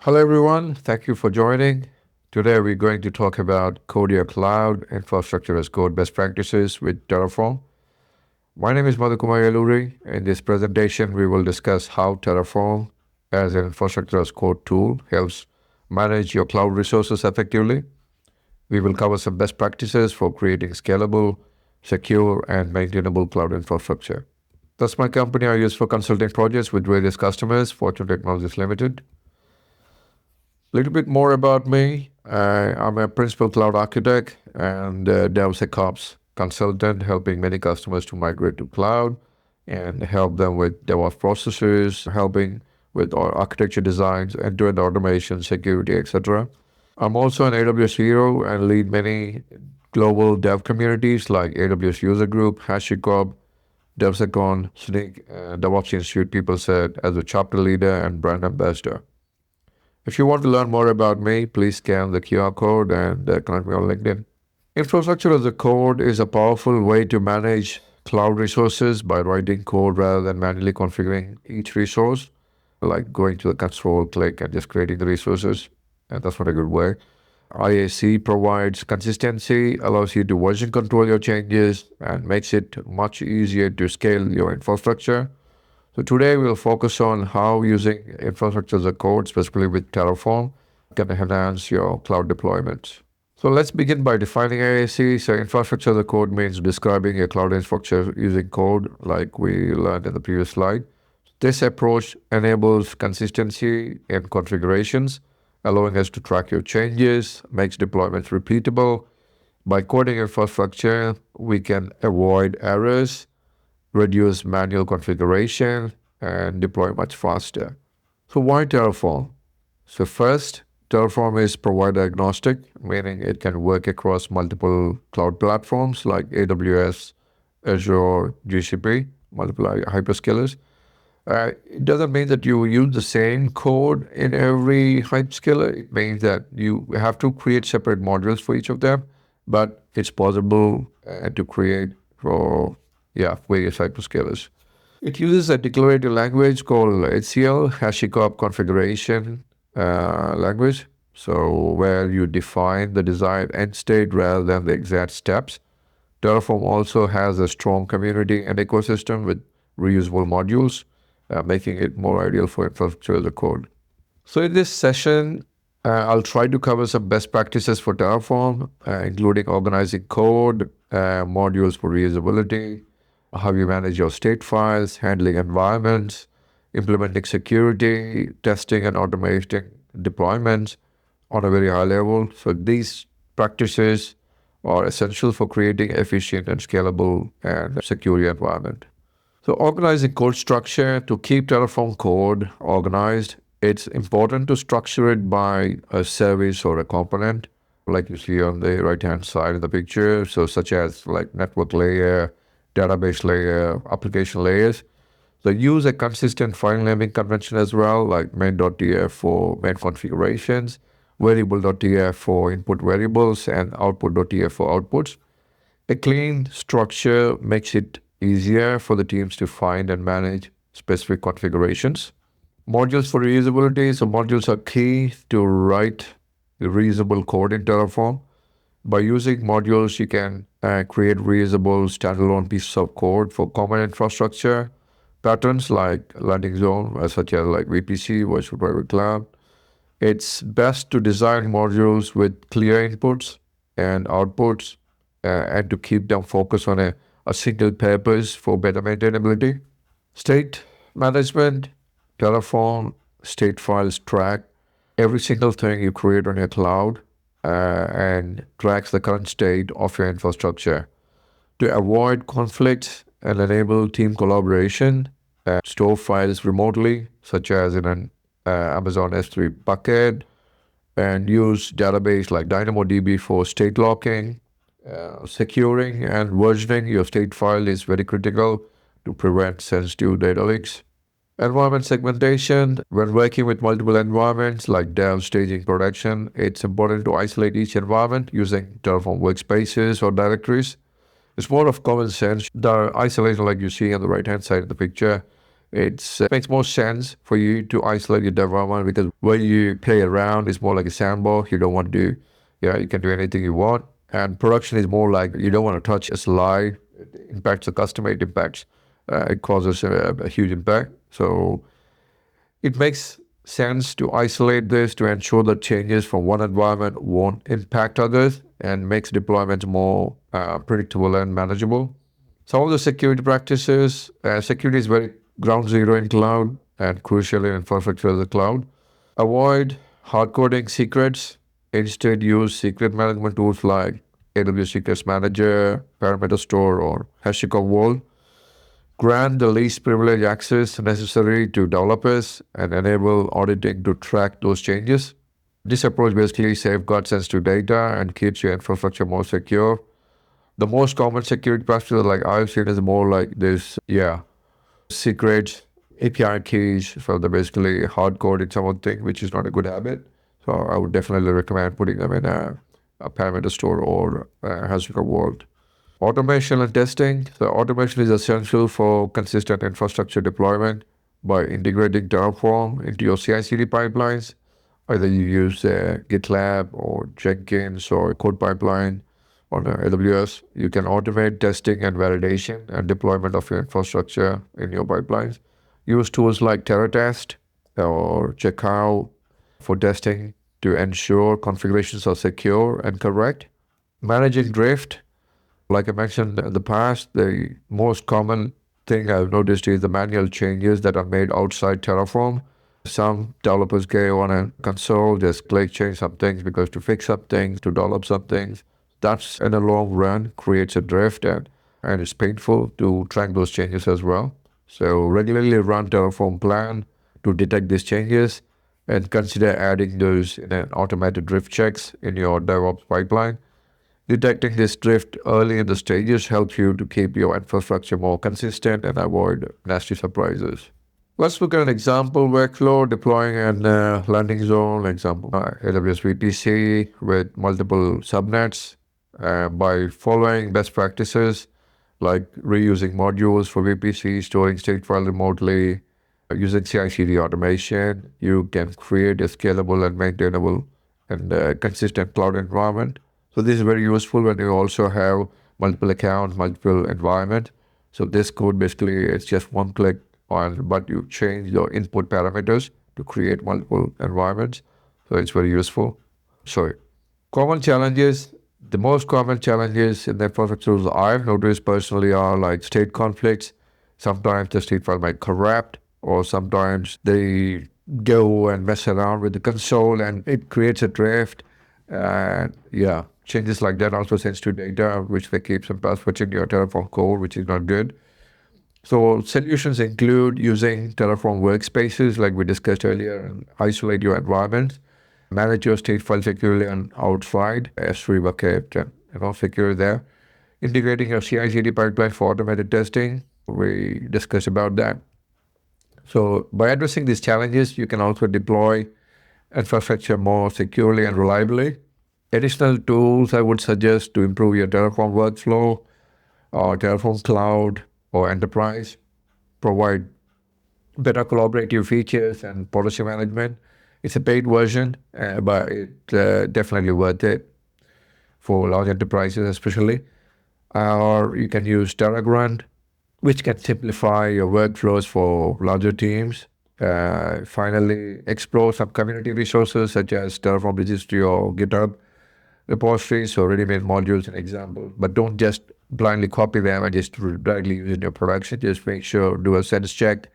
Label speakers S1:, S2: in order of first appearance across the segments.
S1: Hello, everyone. Thank you for joining. Today, we're going to talk about Code Your Cloud Infrastructure as Code Best Practices with Terraform. My name is Madhu Yeluri. In this presentation, we will discuss how Terraform as an infrastructure as code tool helps manage your cloud resources effectively. We will cover some best practices for creating scalable, secure, and maintainable cloud infrastructure. That's my company I use for consulting projects with various customers, Fortune Technologies Limited. A little bit more about me. I'm a principal cloud architect and DevSecOps consultant, helping many customers to migrate to cloud and help them with DevOps processes, helping with architecture designs, end-to-end automation, security, etc. I'm also an AWS hero and lead many global dev communities like AWS User Group, HashiCorp, DevSecOn, Sneak, DevOps Institute, people said, as a chapter leader and brand ambassador. If you want to learn more about me, please scan the QR code and connect me on LinkedIn. Infrastructure as a code is a powerful way to manage cloud resources by writing code rather than manually configuring each resource, like going to the control click and just creating the resources. And that's not a good way. IAC provides consistency, allows you to version control your changes, and makes it much easier to scale your infrastructure. So today we'll focus on how using infrastructure as a code, specifically with Terraform, can enhance your cloud deployments. So let's begin by defining IAC. So infrastructure as a code means describing a cloud infrastructure using code, like we learned in the previous slide. This approach enables consistency in configurations, allowing us to track your changes, makes deployments repeatable. By coding infrastructure, we can avoid errors, reduce manual configuration, and deploy much faster. So why Terraform? So first, Terraform is provider agnostic, meaning it can work across multiple cloud platforms like AWS, Azure, GCP, multiple hyperscalers. It doesn't mean that you use the same code in every hyperscaler. It means that you have to create separate modules for each of them, but it's possible to create for various hyperscalers. It uses a declarative language called HCL, HashiCorp configuration language, so where you define the desired end state rather than the exact steps. Terraform also has a strong community and ecosystem with reusable modules, making it more ideal for infrastructure as a code. So in this session, I'll try to cover some best practices for Terraform, including organizing code, modules for reusability, how you manage your state files, handling environments, implementing security, testing and automating deployments on a very high level. So these practices are essential for creating efficient and scalable and secure environment. So organizing code structure to keep Terraform code organized, it's important to structure it by a service or a component, like you see on the right-hand side of the picture. So such as like network layer, database layer, application layers. So use a consistent file naming convention as well, like main.tf for main configurations, variable.tf for input variables, and output.tf for outputs. A clean structure makes it easier for the teams to find and manage specific configurations. Modules for reusability. So modules are key to write reusable code in Terraform. By using modules, you can create reusable standalone pieces of code for common infrastructure patterns like landing zone, such as like VPC, virtual private cloud. It's best to design modules with clear inputs and outputs and to keep them focused on a single purpose for better maintainability. State management, Terraform state files track every single thing you create on your cloud and tracks the current state of your infrastructure. To avoid conflicts and enable team collaboration, store files remotely, such as in an Amazon S3 bucket, and use database like DynamoDB for state locking. Securing and versioning your state file is very critical to prevent sensitive data leaks. Environment segmentation. When working with multiple environments like dev, staging, production, it's important to isolate each environment using Terraform workspaces or directories. It's more of common sense. The isolation, like you see on the right-hand side of the picture, It makes more sense for you to isolate your environment, because when you play around, it's more like a sandbox. You don't want to do, you can do anything you want. And production is more like you don't want to touch a slide. It impacts the customer. It causes a huge impact. So it makes sense to isolate this to ensure that changes from one environment won't impact others, and makes deployments more predictable and manageable. Some of the security practices, security is very ground zero in cloud and crucial in infrastructure as a cloud. Avoid hard coding secrets. Instead, use secret management tools like AWS Secrets Manager, Parameter Store, or HashiCorp Vault. Grant the least privilege access necessary to developers and enable auditing to track those changes. This approach basically safeguards sensitive data and keeps your infrastructure more secure. The most common security practices like I've seen is more like this, secrets, API keys, so they're basically hard coded something, which is not a good habit. So I would definitely recommend putting them in a parameter store or HashiCorp Vault. Automation and testing. So automation is essential for consistent infrastructure deployment. By integrating Terraform into your CI/CD pipelines, either you use GitLab or Jenkins or Code Pipeline on AWS, you can automate testing and validation and deployment of your infrastructure in your pipelines. Use tools like TerraTest or Checkout for testing to ensure configurations are secure and correct. Managing drift. Like I mentioned in the past, the most common thing I've noticed is the manual changes that are made outside Terraform. Some developers go on a console, just click, change some things because to fix some things, to develop some things. That's in the long run creates a drift, and it's painful to track those changes as well. So regularly run Terraform plan to detect these changes, and consider adding those in an automated drift checks in your DevOps pipeline. Detecting this drift early in the stages helps you to keep your infrastructure more consistent and avoid nasty surprises. Let's look at an example workflow deploying a landing zone, example AWS VPC with multiple subnets. By following best practices like reusing modules for VPC, storing state file remotely, using CI/CD automation, you can create a scalable and maintainable and consistent cloud environment. So this is very useful when you also have multiple accounts, multiple environments. So this code basically it's just one click on, but you change your input parameters to create multiple environments. So it's very useful. So common challenges. The most common challenges in the infrastructures I've noticed personally are like state conflicts. Sometimes the state file might corrupt, or sometimes they go and mess around with the console and it creates a drift. And changes like that also sends to data, which they keep some passwords in your Terraform code, which is not good. So solutions include using Terraform workspaces, like we discussed earlier, and isolate your environment, manage your state file securely on outside S3 bucket, and secure there. Integrating your CI/CD pipeline for automated testing, we discussed about that. So by addressing these challenges, you can also deploy infrastructure more securely and reliably. Additional tools I would suggest to improve your Terraform workflow or Terraform Cloud or Enterprise, provide better collaborative features and policy management. It's a paid version, but it's definitely worth it for large enterprises especially. Or you can use TerraGrunt, which can simplify your workflows for larger teams. Finally, explore some community resources such as Terraform registry or GitHub repositories or ready-made modules, an example. But don't just blindly copy them and just directly use in your production. Just make sure, do a sense check,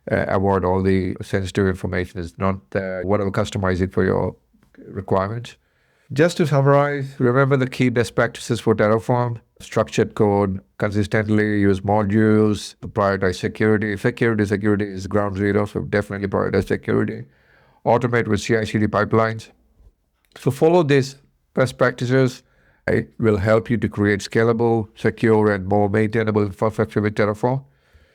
S1: avoid all the sensitive information. It's not whatever, customize it for your requirements. Just to summarize, remember the key best practices for Terraform: structured code, consistently use modules, prioritize security. Security is ground zero, so definitely prioritize security. Automate with CI/CD pipelines. So follow these best practices. It will help you to create scalable, secure, and more maintainable infrastructure with Terraform.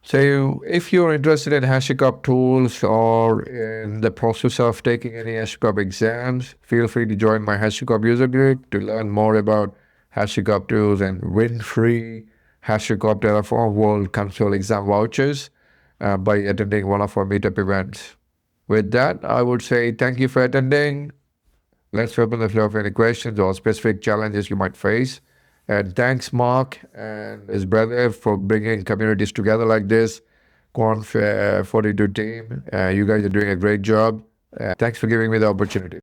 S1: So if you're interested in HashiCorp tools or in the process of taking any HashiCorp exams, feel free to join my HashiCorp user group to learn more about HashiCorp tools and win free HashiCorp Terraform World Console exam vouchers. by attending one of our meetup events. With that, I would say thank you for attending. Let's open the floor for any questions or specific challenges you might face. And thanks, Mark and his brother, for bringing communities together like this. Conf42 team, you guys are doing a great job. Thanks for giving me the opportunity.